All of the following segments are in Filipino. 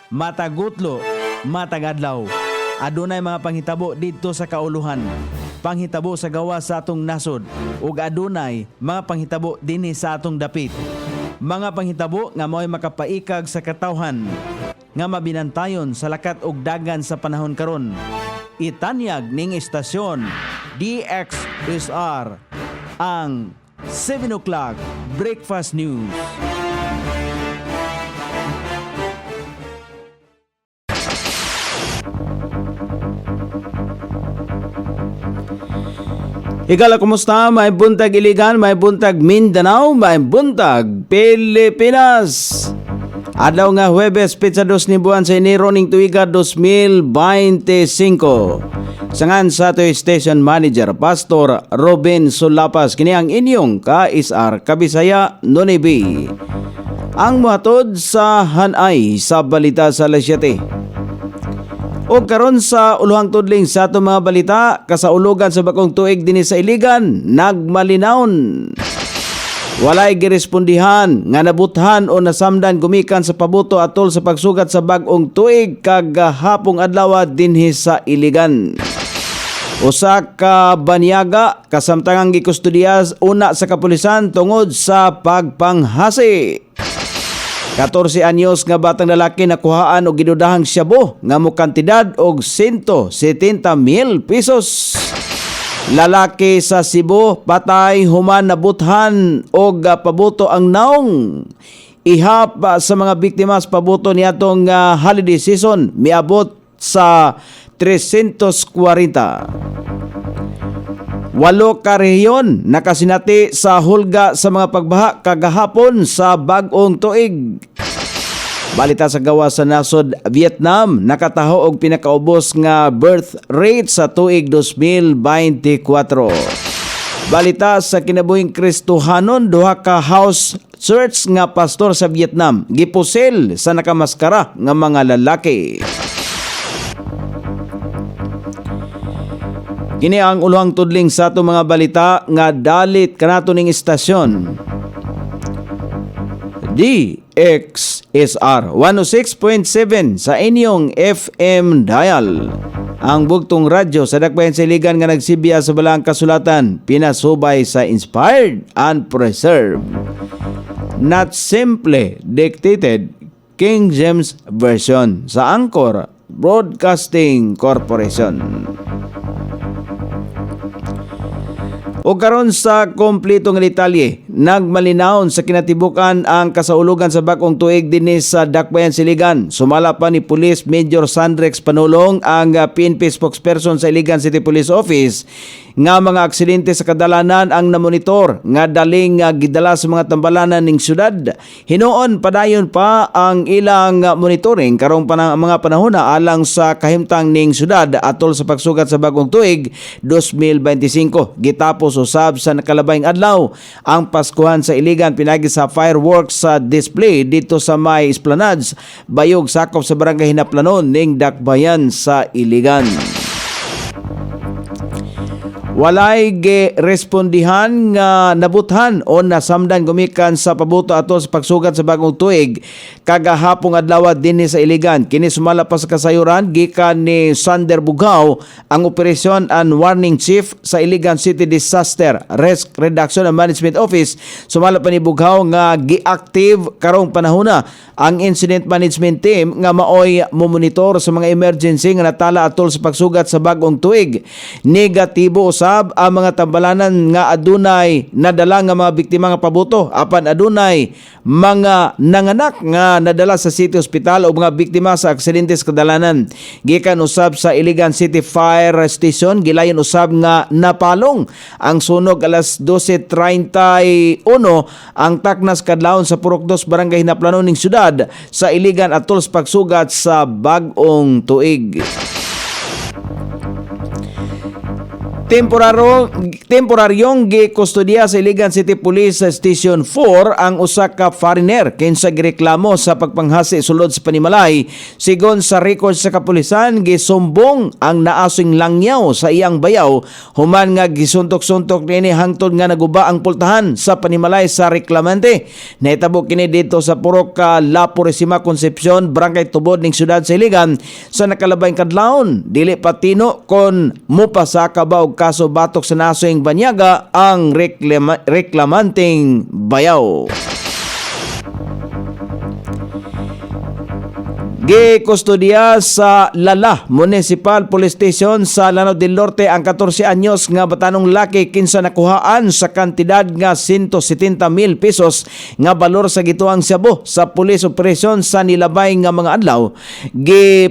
matagutlo, matagadlaw. Adunay mga panghitabo dito sa kauluhan, panghitabo sa gawa sa atong nasod, ug adunay mga panghitabo dinhi sa atong dapit. Mga panghitabo nga mao'y makapaikag sa katawhan, nga mabinantayon sa lakat ug dagan sa panahon karon. Itanyag ning istasyon DXSR ang 7 o'clock Breakfast News. Igala, kumusta? May buntag Iligan, may buntag Mindanao, may buntag Pilipinas. Adlaw nga Huwebes, Pizza 2 ni buwan sa Enero ning tuiga 2025. Sangan sa ato Station Manager, Pastor Robin Sulapas, kini ang inyong ka-SR Kabisaya Nonibi. Ang muhatod sa hanay sa balita sa alas 7. O karon sa uluhang tudling sa ato mga balita, kasaulugan sa bakong tuig dinhi sa Iligan, nagmalinawon. Walay girespondihan nga nabuthan o nasamdan gumikan sa pabuto atol sa pagsugat sa bag-ong tuig kagahapong adlaw dinhi sa Iligan. Usa ka banyaga kasamtangang gikustodiya una sa kapulisan tungod sa pagpanghasi. 14 anyos nga batang lalaki nakuhaan og gidudahang shabu nga mo kantidad og 170,000 pesos. Lalaki sa Cebu patay human nabuthan og pabuto ang naong. Ihap sa mga biktima sa pabuto niadtong holiday season miabot sa 340. 8 ka rehiyon nakasinati sa hulga sa mga pagbaha kagahapon sa bag-ong tuig. Balita sa gawa sa nasod Vietnam, nakataho og pinakaubos nga birth rate sa tuig 2024. Balita sa kinabuhing Kristohanon, duha ka house church nga pastor sa Vietnam gipusil sa nakamaskara nga mga lalaki. Kini ang uluhang tudling sa ato mga balita nga dalit kanato ning istasyon. DXSR 106.7 sa inyong FM dial. Ang bugtong radyo sa dakbayan sa Iligan nga nagsibiya sa balang kasulatan, pinasubay sa inspired and preserved. Not simply dictated, King James Version sa Anchor Broadcasting Corporation. O karon sa kompletong detalye, nagmalinawon sa kinatibukan ang kasaulugan sa bakong tuig dinhi sa dakbayan Iligan. Sumala pa ni Police Major Sandrex Panulong, ang PNP spokesperson sa Iligan City Police Office, nga mga aksidente sa kadalanan ang namonitor nga daling gidala sa mga tambalanan ning syudad. Hinuon padayon pa ang ilang monitoring karong mga panahon alang sa kahimtang ning syudad atol sa pagsugat sa bagong tuig 2025. Gitapos usab sa nakalabayng adlaw ang Paskuhan sa Iligan pinagi sa fireworks sa display dito sa may Esplanades, bayog sakop sa barangay Hinaplanon ning dakbayan sa Iligan. Walay respondihan nga nabuthan o nasamdan gumikan sa pabuto atol sa pagsugat sa bagong tuig kagahapong adlaw dinhi sa Iligan. Kini sumala pa sa kasayuran gikan ni Sander Bugao, ang Operation and Warning Chief sa Iligan City Disaster Risk Reduction and Management Office. Sumala pa ni Bugao nga gi-active karong panahona ang Incident Management Team nga maoy momonitor sa mga emergency nga natala atol sa pagsugat sa bagong tuig. Negatibo usab ang mga tambalanan nga adunay nadala nga mga biktima nga pabuto, apan adunay mga nanganak nga nadala sa City Hospital o mga biktima sa aksidente sa kadalanan. Gikan usab sa Iligan City Fire Station, gilayon usab nga napalong ang sunog alas 12:31 ang taknas kadlawon sa Purok 2 Barangay Hinaplanon ning syudad sa Iligan atol sa pagsugat sa bag-ong tuig. Temporaryong gikustodiya sa Iligan City Police sa Station 4 ang usa ka foreigner kinsa gireklamo sa pagpanghasi sulod sa panimalay. Sigon sa record sa kapulisan, gisumbong ang naasing langyaw sa iyang bayaw human nga gisuntok-suntok niini hangtod nga naguba ang pultahan sa panimalay sa reklamante. Nahitabo kini dito sa Purok La Purisima Concepcion, Barangay Tubod ning siyudad sa Iligan sa nakalabay kadlawon. Dili patino kon mupasaka ba og kaso batok sa nasong banyaga ang reklamanting bayaw. Gikustodiya sa Lala Municipal Police Station sa Lanao del Norte ang 14 anyos nga batanong laki kinsa nakuhaan sa kantidad nga 170,000 pesos nga balor sa gituang Cebu sa police operation sa nilabay nga mga adlaw.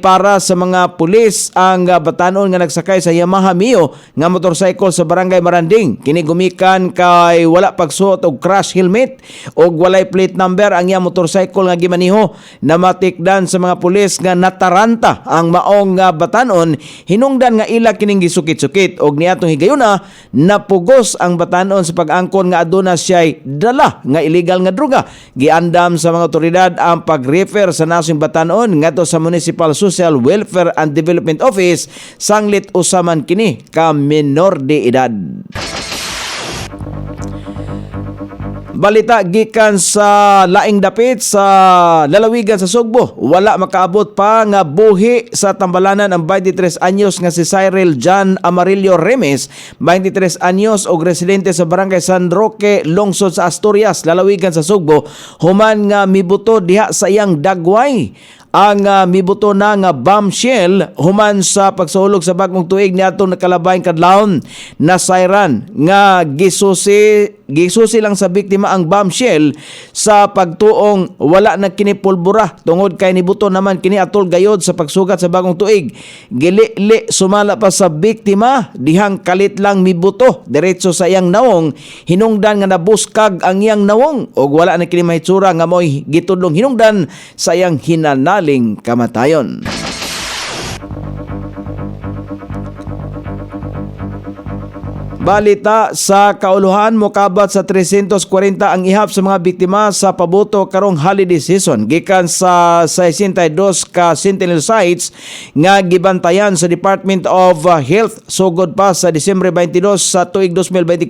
Para sa mga pulis ang batanon nga nagsakay sa Yamaha Mio nga motorcycle sa Barangay Maranding. Kini gumikan kay wala pagsuot og crash helmet og walay plate number ang iyang motorcycle nga gimaniho. Namatikdan sa mga pulis nga nataranta ang maong nga batanon, hinungdan nga ila kining gisukit-sukit og niadtong higayuna napugos ang batanon sa pag-angkon nga aduna siya'y dala nga illegal nga droga. Giandam sa mga otoridad ang pag-refer sa nasong batanon ngadto sa Municipal Social Welfare and Development Office sanglit usaman kini ka menor de edad. Balita gikan sa laing dapit sa lalawigan sa Sugbo. Wala makaabot pa nga buhi sa tambalanan ang 23 anyos nga si Cyril John Amarillo Remes, 23 anyos og residente sa Barangay San Roque, lungsod sa Asturias, lalawigan sa Sugbo, human nga mibuto diha sa iyang dagway. Ang mibuto na nga bombshell human sa pagsulog sa bagong tuig niadtong nakalabay kadlawon. Nasayran nga gisusi lang sa biktima ang bombshell sa pagtuong wala na kini pulbura tungod kay nibuto naman kini atol gayod sa pagsugat sa bagong tuig. Gili sumala pa sa biktima dihang kalit lang mibuto diretso sa iyang nawong, hinungdan nga nabuskag ang iyang nawong og wala na kini mahitsura nga moy gitudlong hinungdan sa iyang hinanaling kamatayon. Balita sa kauluhan, mokabat sa 340 ang ihap sa mga biktima sa pabuto karong holiday season gikan sa 62 ka sentinel sites nga gibantayan sa Department of Health sugod pa sa Disyembre 22 sa tuig 2024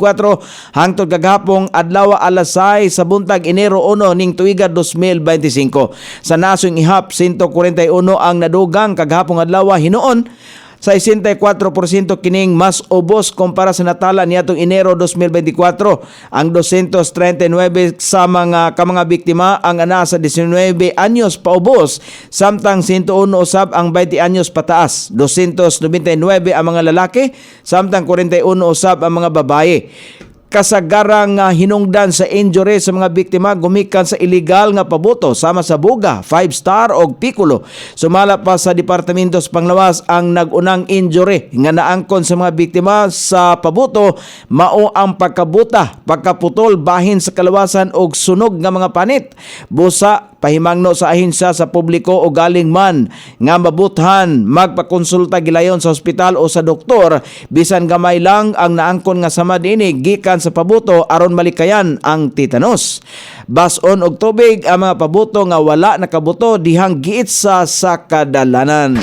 hangtod kagahapong adlaw alas 6 sa buntag Enero 1 ning tuiga 2025. Sa nasong ihap 141 ang nadugang kagahapong adlaw hinuon. Sa 64% kining mas ubos kumpara sa natala niadtong Enero 2024. Ang 239 sa mga biktima ang ana sa 19 anyos paubos, samtang 101 usab ang 20 anyos pataas. 299 ang mga lalaki, samtang 41 usab ang mga babaye. Kasagarang hinungdan sa injury sa mga biktima gumikan sa illegal nga pabuto sama sa Buga, 5-star og Piccolo. Sumala pa sa Departamento sa Panglawas ang nagunang injury nga naangkon sa mga biktima sa pabuto mao ang pagkabuta, pagkaputol bahin sa kalawasan og sunog nga mga panit. Busa pahimangno sa ahensya sa publiko o galing man nga mabuthan magpakonsulta gilayon sa ospital o sa doktor bisan gamay lang ang naangkon nga sama dinhi gikan sa pabuto aron malikayan ang tetanus. Bason og tubig ang mga pabuto nga wala nakabuto dihang giitsa sa kadalanan.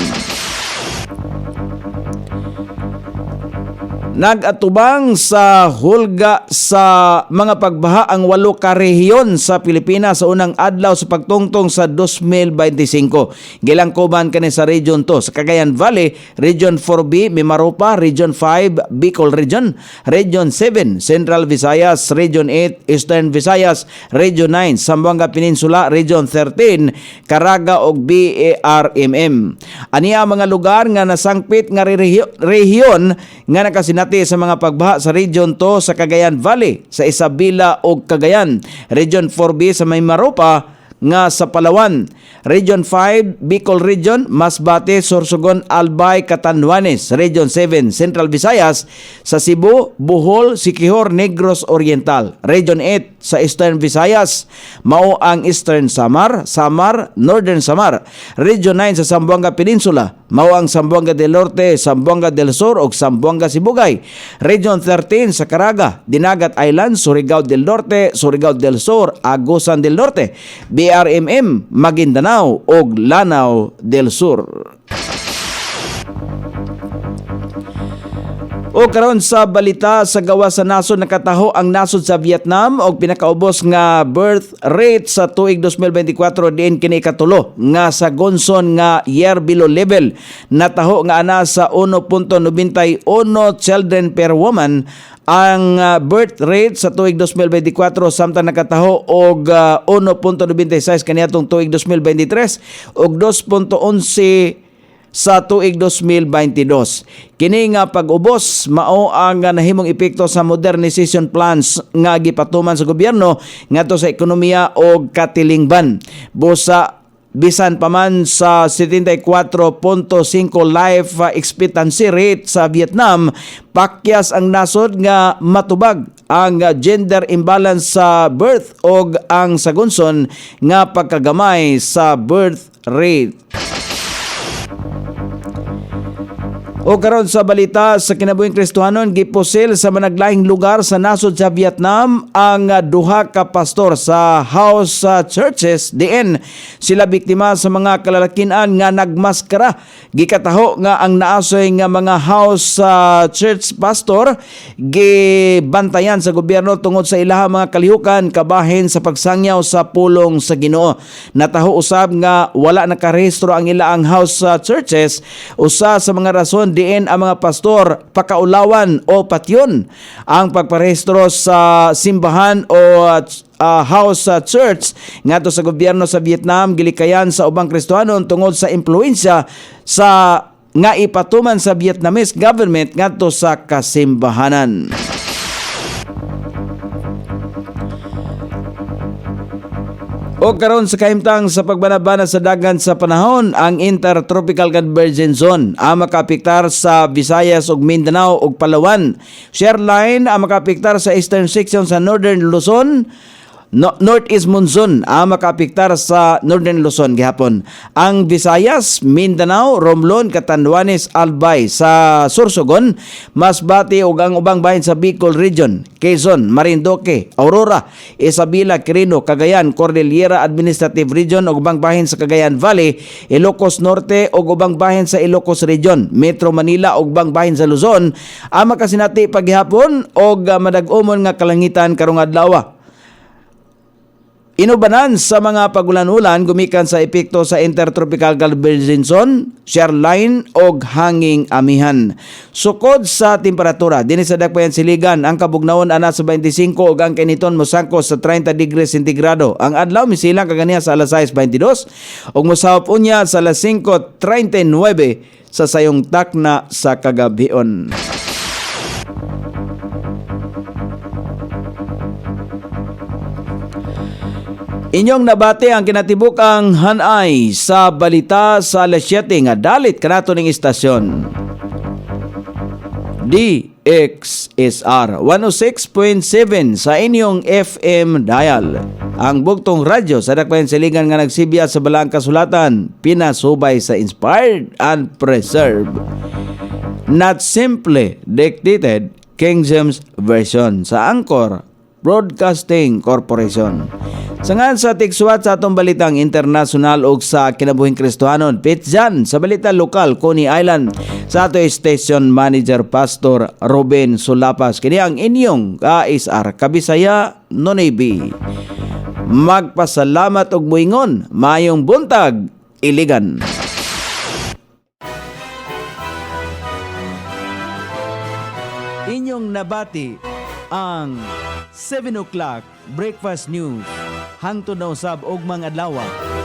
Nagatubang sa hulga sa mga pagbaha ang 8 ka rehiyon sa Pilipinas sa unang adlaw sa pagtungtong sa 2025. Gilangkuban kani sa Region 2 sa Cagayan Valley, Region 4B Mimaropa, Region 5 Bicol Region, Region 7 Central Visayas, Region 8 Eastern Visayas, Region 9 Zamboanga Peninsula, Region 13 Caraga ug BARMM. Aniya mga lugar nga nasangpit nga rehiyon nga nakasinati sa mga pagbaha sa Region 2 sa Cagayan Valley, sa Isabela ug Cagayan, Region 4B sa Mimaropa nga sa Palawan, Region 5 Bicol Region, Masbate, Sorsogon, Albay, Catanduanes, Region 7 Central Visayas, sa Cebu, Bohol, Siquijor, Negros Oriental, Region 8 sa Eastern Visayas. Mao ang Eastern Samar, Northern Samar, Region 9 sa Zamboanga Peninsula, mao ang Zamboanga del Norte, Zamboanga del Sur ug Zamboanga Sibugay. Region 13 sa Caraga, Dinagat Island, Surigao del Norte, Surigao del Sur, Agusan del Norte, BRMM, Maguindanao ug Lanao del Sur. O karon sa balita sa gawa sa nasod, nakataho ang nasod sa Vietnam og pinakaubos nga birth rate sa tuig 2024 diin kini katulo nga sa gonson nga year below level. Nataho nga ana sa 1.91 children per woman ang birth rate sa tuig 2024 samtang nakataho og 1.96 kaniadtong tuig 2023 og 2.11 sa tuig 2022. Kini nga pag-ubos mao ang nahimong epekto sa modernization plans nga gipatuman sa gobyerno ngadto sa ekonomiya o katilingban. Busa bisan pa man sa 74.5 life expectancy rate sa Vietnam, pakyas ang nasod nga matubag ang gender imbalance sa birth og ang sagunson nga pagkagamay sa birth rate. O karon sa balita sa kinabuhing Kristohanon, gipusil sa managlaing lugar sa nasod sa Vietnam ang duha ka pastor sa house churches diin sila biktima sa mga kalalakian nga nagmaskara. Gikataho nga ang naasoy nga mga house church pastor gibantayan sa gobyerno tungod sa ilahang mga kalihukan kabahin sa pagsangyaw sa pulong sa Ginoo. Nataho usab nga wala nakarehistro ang ilaang house churches. Usa sa mga rason diin ang mga pastor pakaulawan o patyon ang pagparehistro sa simbahan o house church ngadto sa gobyerno sa Vietnam. Gilikayan sa ubang Kristohanon tungod sa impluwensya sa nga ipatuman sa Vietnamese government ngadto sa kasimbahanan. O karon sa kahimtang sa pagbanabana sa dagan sa panahon, ang Intertropical Convergence Zone ang makaapektar sa Visayas ug Mindanao ug Palawan. Shear line ang makaapektar sa eastern section sa Northern Luzon. Northeast monsoon ang makaapektar sa Northern Luzon gihapon. Ang Visayas, Mindanao, Romblon, Catanduanes, Albay sa Sorsogon, Masbate ug ang ubang bahin sa Bicol Region, Quezon, Marinduque, Aurora, Isabela, Quirino, Cagayan, Cordillera Administrative Region ug ubang bahin sa Cagayan Valley, Ilocos Norte ug ubang bahin sa Ilocos Region, Metro Manila ug ubang bahin sa Luzon ang makasinati paghihapon ug madag-umon nga kalangitan karong adlaw. Inubanan sa mga pagulan-ulan gumikan sa epekto sa Intertropical Convergence Zone, shear line og hanging amihan. Sukod sa temperatura, dinhi sa dakbayan siligan ang kabugnawon ana sa 25 ug ang kainiton mosangko sa 30 degrees centigrado. Ang adlaw misilang kaganiya sa alas 6:22 ug mosahop unya sa alas 5:39 sa sayong takna sa kagabion. Inyong nabati ang kinatibukang hanay sa balita sa alas 7 nga dalit kanato ning istasyon. DXSR 106.7 sa inyong FM dial. Ang bugtong radyo sa dakbayan siligan nga nagsibya sa balaang kasulatan, pinasubay sa inspired and preserved. Not simply dictated, King James Version sa Anchor Broadcasting Corporation. Sangan sa tigsuwat sa atong balitang internasyonal ug sa kinabuhing Kristohanon, pitjan sa balita lokal Coney Island sa ato station manager Pastor Ruben Sulapas. Kini ang inyong KSR Kabisaya Nonebi. Magpasalamat og muingon, mayong buntag, Iligan. Inyong nabati ang 7 o'clock breakfast news hangtod na usab og mga adlaw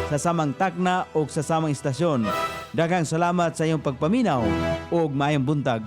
sa samang takna o sa samang istasyon. Daghang salamat sa iyong pagpaminaw ug maayong buntag.